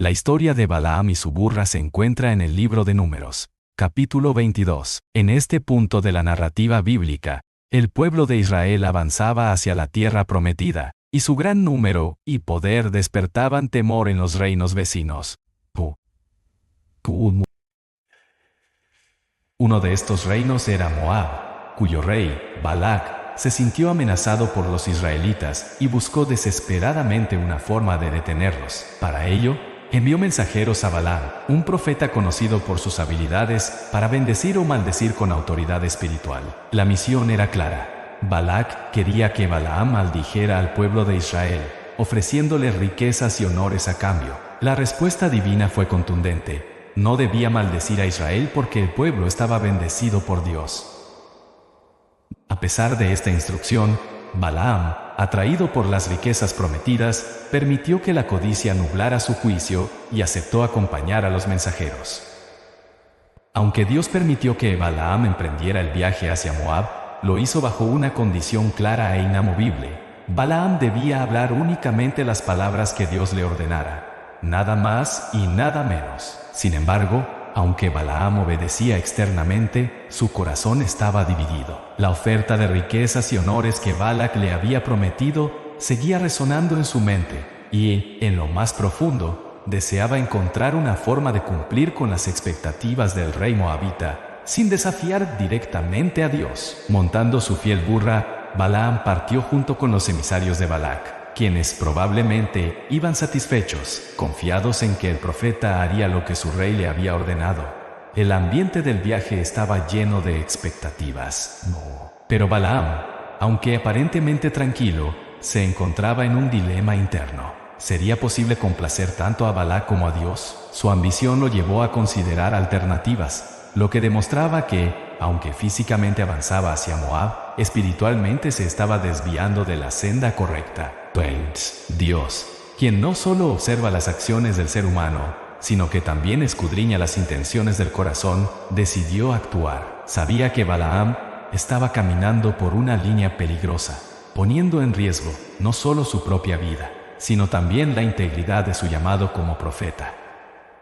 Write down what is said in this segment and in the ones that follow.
La historia de Balaam y su burra se encuentra en el libro de Números, capítulo 22. En este punto de la narrativa bíblica, el pueblo de Israel avanzaba hacia la tierra prometida, y su gran número y poder despertaban temor en los reinos vecinos. Uno de estos reinos era Moab, cuyo rey, Balac, se sintió amenazado por los israelitas y buscó desesperadamente una forma de detenerlos. Para ello, envió mensajeros a Balaam, un profeta conocido por sus habilidades para bendecir o maldecir con autoridad espiritual. La misión era clara. Balac quería que Balaam maldijera al pueblo de Israel, ofreciéndole riquezas y honores a cambio. La respuesta divina fue contundente. No debía maldecir a Israel porque el pueblo estaba bendecido por Dios. A pesar de esta instrucción, Balaam, atraído por las riquezas prometidas, permitió que la codicia nublara su juicio y aceptó acompañar a los mensajeros. Aunque Dios permitió que Balaam emprendiera el viaje hacia Moab, lo hizo bajo una condición clara e inamovible. Balaam debía hablar únicamente las palabras que Dios le ordenara, nada más y nada menos. Sin embargo, aunque Balaam obedecía externamente, su corazón estaba dividido. La oferta de riquezas y honores que Balac le había prometido seguía resonando en su mente, y, en lo más profundo, deseaba encontrar una forma de cumplir con las expectativas del rey moabita, sin desafiar directamente a Dios. Montando su fiel burra, Balaam partió junto con los emisarios de Balac, quienes probablemente iban satisfechos, confiados en que el profeta haría lo que su rey le había ordenado. El ambiente del viaje estaba lleno de expectativas. Pero Balaam, aunque aparentemente tranquilo, se encontraba en un dilema interno. ¿Sería posible complacer tanto a Balac como a Dios? Su ambición lo llevó a considerar alternativas, lo que demostraba que, aunque físicamente avanzaba hacia Moab, espiritualmente se estaba desviando de la senda correcta. Dios, quien no solo observa las acciones del ser humano, sino que también escudriña las intenciones del corazón, decidió actuar. Sabía que Balaam estaba caminando por una línea peligrosa, poniendo en riesgo no solo su propia vida, sino también la integridad de su llamado como profeta.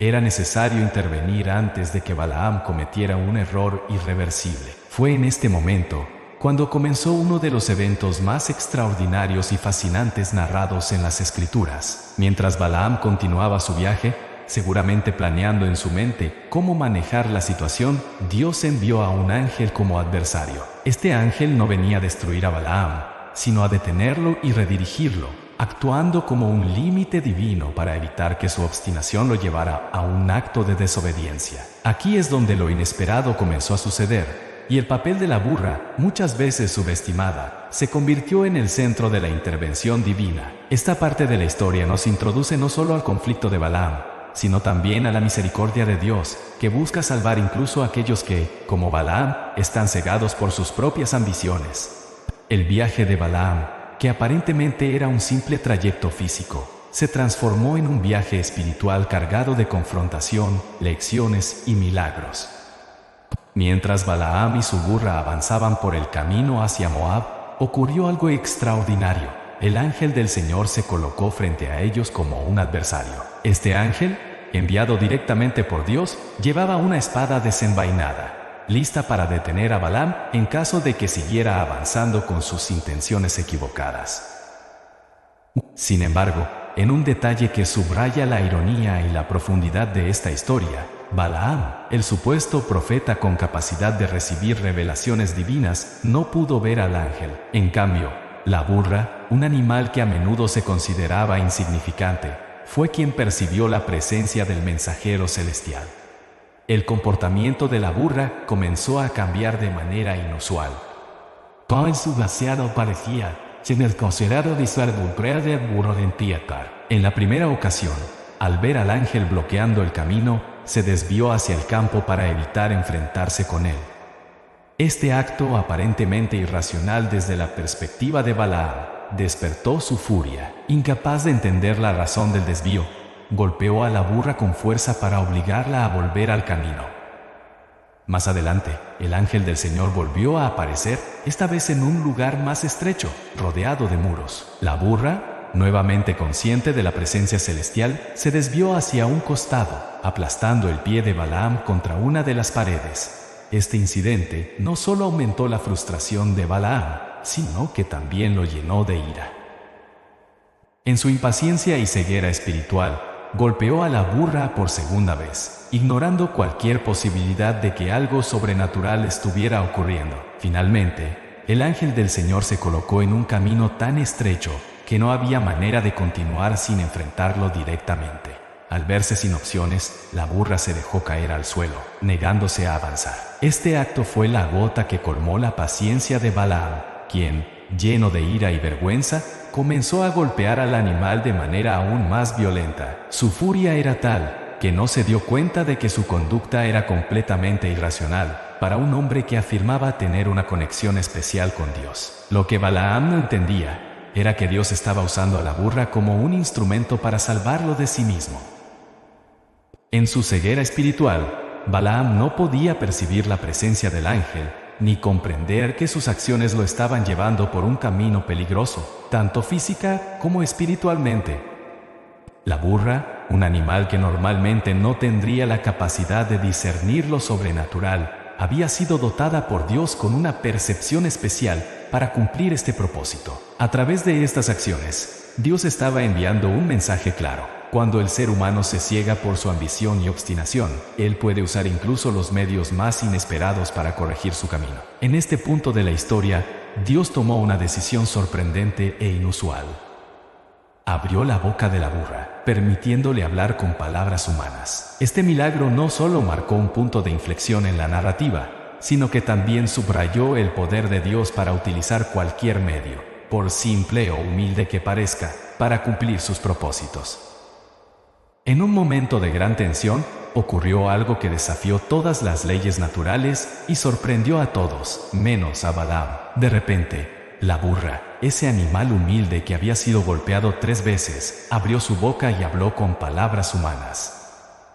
Era necesario intervenir antes de que Balaam cometiera un error irreversible. Fue en este momento cuando comenzó uno de los eventos más extraordinarios y fascinantes narrados en las Escrituras. Mientras Balaam continuaba su viaje, seguramente planeando en su mente cómo manejar la situación, Dios envió a un ángel como adversario. Este ángel no venía a destruir a Balaam, sino a detenerlo y redirigirlo, actuando como un límite divino para evitar que su obstinación lo llevara a un acto de desobediencia. Aquí es donde lo inesperado comenzó a suceder. Y el papel de la burra, muchas veces subestimada, se convirtió en el centro de la intervención divina. Esta parte de la historia nos introduce no solo al conflicto de Balaam, sino también a la misericordia de Dios, que busca salvar incluso a aquellos que, como Balaam, están cegados por sus propias ambiciones. El viaje de Balaam, que aparentemente era un simple trayecto físico, se transformó en un viaje espiritual cargado de confrontación, lecciones y milagros. Mientras Balaam y su burra avanzaban por el camino hacia Moab, ocurrió algo extraordinario. El ángel del Señor se colocó frente a ellos como un adversario. Este ángel, enviado directamente por Dios, llevaba una espada desenvainada, lista para detener a Balaam en caso de que siguiera avanzando con sus intenciones equivocadas. Sin embargo, en un detalle que subraya la ironía y la profundidad de esta historia, Balaam, el supuesto profeta con capacidad de recibir revelaciones divinas, no pudo ver al ángel. En cambio, la burra, un animal que a menudo se consideraba insignificante, fue quien percibió la presencia del mensajero celestial. El comportamiento de la burra comenzó a cambiar de manera inusual. Todo en su vaciado parecía sin el considerado disolver del burro de Piatar. En la primera ocasión, al ver al ángel bloqueando el camino, se desvió hacia el campo para evitar enfrentarse con él. Este acto aparentemente irracional desde la perspectiva de Balaam despertó su furia. Incapaz de entender la razón del desvío, golpeó a la burra con fuerza para obligarla a volver al camino. Más adelante, el ángel del Señor volvió a aparecer, esta vez en un lugar más estrecho, rodeado de muros. La burra, nuevamente consciente de la presencia celestial, se desvió hacia un costado, aplastando el pie de Balaam contra una de las paredes. Este incidente no solo aumentó la frustración de Balaam, sino que también lo llenó de ira. En su impaciencia y ceguera espiritual, golpeó a la burra por segunda vez, ignorando cualquier posibilidad de que algo sobrenatural estuviera ocurriendo. Finalmente, el ángel del Señor se colocó en un camino tan estrecho que no había manera de continuar sin enfrentarlo directamente. Al verse sin opciones, la burra se dejó caer al suelo, negándose a avanzar. Este acto fue la gota que colmó la paciencia de Balaam, quien, lleno de ira y vergüenza, comenzó a golpear al animal de manera aún más violenta. Su furia era tal que no se dio cuenta de que su conducta era completamente irracional para un hombre que afirmaba tener una conexión especial con Dios. Lo que Balaam no entendía era que Dios estaba usando a la burra como un instrumento para salvarlo de sí mismo. En su ceguera espiritual, Balaam no podía percibir la presencia del ángel, ni comprender que sus acciones lo estaban llevando por un camino peligroso, tanto física como espiritualmente. La burra, un animal que normalmente no tendría la capacidad de discernir lo sobrenatural, había sido dotada por Dios con una percepción especial para cumplir este propósito. A través de estas acciones, Dios estaba enviando un mensaje claro. Cuando el ser humano se ciega por su ambición y obstinación, Él puede usar incluso los medios más inesperados para corregir su camino. En este punto de la historia, Dios tomó una decisión sorprendente e inusual. Abrió la boca de la burra, permitiéndole hablar con palabras humanas. Este milagro no solo marcó un punto de inflexión en la narrativa, sino que también subrayó el poder de Dios para utilizar cualquier medio, por simple o humilde que parezca, para cumplir sus propósitos. En un momento de gran tensión, ocurrió algo que desafió todas las leyes naturales y sorprendió a todos, menos a Balaam. De repente, la burra, ese animal humilde que había sido golpeado 3 veces, abrió su boca y habló con palabras humanas.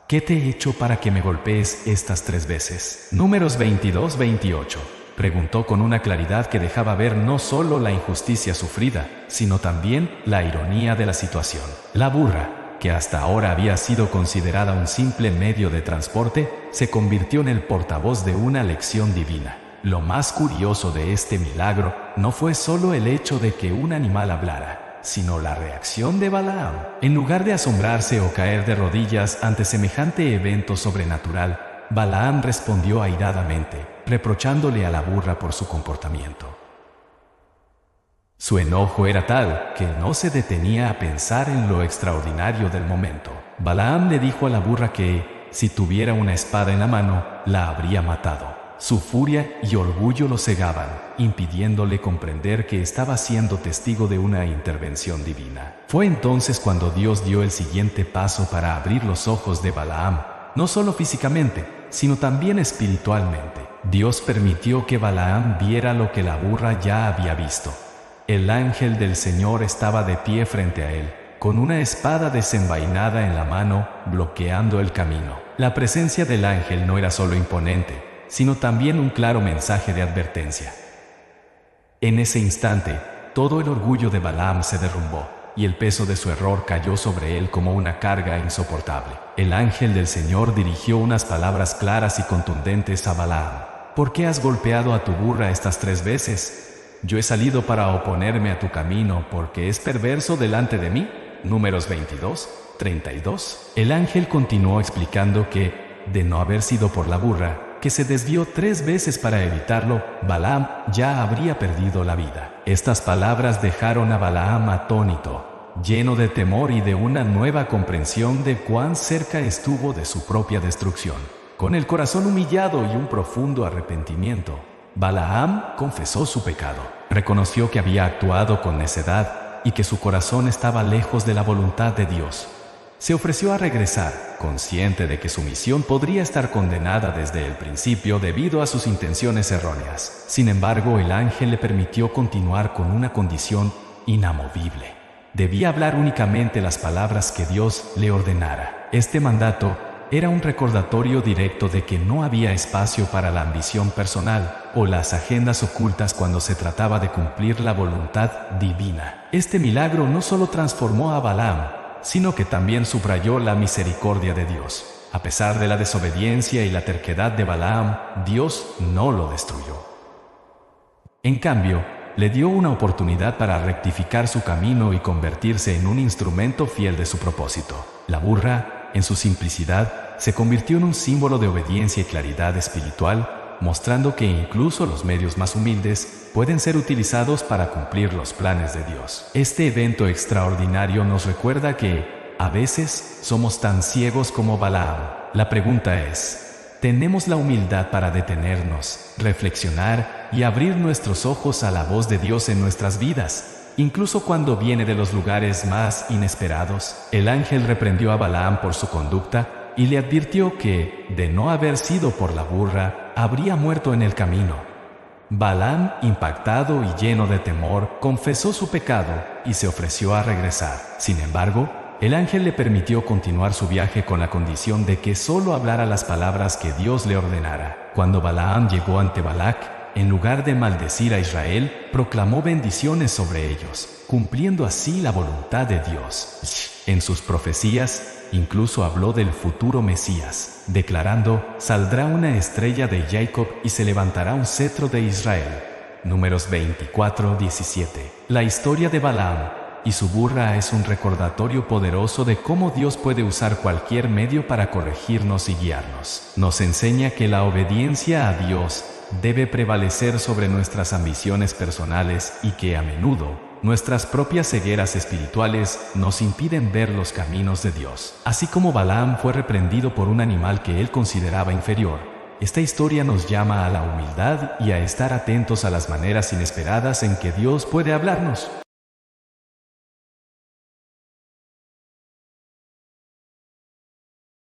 ¿Qué te he hecho para que me golpees estas 3 veces? Números 22-28. Preguntó con una claridad que dejaba ver no solo la injusticia sufrida, sino también la ironía de la situación. La burra, que hasta ahora había sido considerada un simple medio de transporte, se convirtió en el portavoz de una lección divina. Lo más curioso de este milagro no fue solo el hecho de que un animal hablara, sino la reacción de Balaam. En lugar de asombrarse o caer de rodillas ante semejante evento sobrenatural, Balaam respondió airadamente, reprochándole a la burra por su comportamiento. Su enojo era tal que no se detenía a pensar en lo extraordinario del momento. Balaam le dijo a la burra que, si tuviera una espada en la mano, la habría matado. Su furia y orgullo lo cegaban, impidiéndole comprender que estaba siendo testigo de una intervención divina. Fue entonces cuando Dios dio el siguiente paso para abrir los ojos de Balaam, no solo físicamente, sino también espiritualmente. Dios permitió que Balaam viera lo que la burra ya había visto. El ángel del Señor estaba de pie frente a él, con una espada desenvainada en la mano, bloqueando el camino. La presencia del ángel no era solo imponente, sino también un claro mensaje de advertencia. En ese instante, todo el orgullo de Balaam se derrumbó, y el peso de su error cayó sobre él como una carga insoportable. El ángel del Señor dirigió unas palabras claras y contundentes a Balaam. ¿Por qué has golpeado a tu burra estas 3 veces? Yo he salido para oponerme a tu camino porque es perverso delante de mí. Números 22-32. El ángel continuó explicando que, de no haber sido por la burra, que se desvió 3 veces para evitarlo, Balaam ya habría perdido la vida. Estas palabras dejaron a Balaam atónito, lleno de temor y de una nueva comprensión de cuán cerca estuvo de su propia destrucción. Con el corazón humillado y un profundo arrepentimiento, Balaam confesó su pecado, reconoció que había actuado con necedad y que su corazón estaba lejos de la voluntad de Dios. Se ofreció a regresar, consciente de que su misión podría estar condenada desde el principio debido a sus intenciones erróneas. Sin embargo, el ángel le permitió continuar con una condición inamovible. Debía hablar únicamente las palabras que Dios le ordenara. Este mandato era un recordatorio directo de que no había espacio para la ambición personal o las agendas ocultas cuando se trataba de cumplir la voluntad divina. Este milagro no solo transformó a Balaam, sino que también subrayó la misericordia de Dios. A pesar de la desobediencia y la terquedad de Balaam, Dios no lo destruyó. En cambio, le dio una oportunidad para rectificar su camino y convertirse en un instrumento fiel de su propósito. La burra, en su simplicidad, se convirtió en un símbolo de obediencia y claridad espiritual, mostrando que incluso los medios más humildes pueden ser utilizados para cumplir los planes de Dios. Este evento extraordinario nos recuerda que, a veces, somos tan ciegos como Balaam. La pregunta es, ¿tenemos la humildad para detenernos, reflexionar y abrir nuestros ojos a la voz de Dios en nuestras vidas, incluso cuando viene de los lugares más inesperados? El ángel reprendió a Balaam por su conducta y le advirtió que, de no haber sido por la burra, habría muerto en el camino. Balaam, impactado y lleno de temor, confesó su pecado y se ofreció a regresar. Sin embargo, el ángel le permitió continuar su viaje con la condición de que solo hablara las palabras que Dios le ordenara. Cuando Balaam llegó ante Balac, en lugar de maldecir a Israel, proclamó bendiciones sobre ellos, cumpliendo así la voluntad de Dios. En sus profecías, incluso habló del futuro Mesías, declarando: «Saldrá una estrella de Jacob y se levantará un cetro de Israel». Números 24:17. La historia de Balaam y su burra es un recordatorio poderoso de cómo Dios puede usar cualquier medio para corregirnos y guiarnos. Nos enseña que la obediencia a Dios debe prevalecer sobre nuestras ambiciones personales y que a menudo nuestras propias cegueras espirituales nos impiden ver los caminos de Dios. Así como Balaam fue reprendido por un animal que él consideraba inferior, esta historia nos llama a la humildad y a estar atentos a las maneras inesperadas en que Dios puede hablarnos.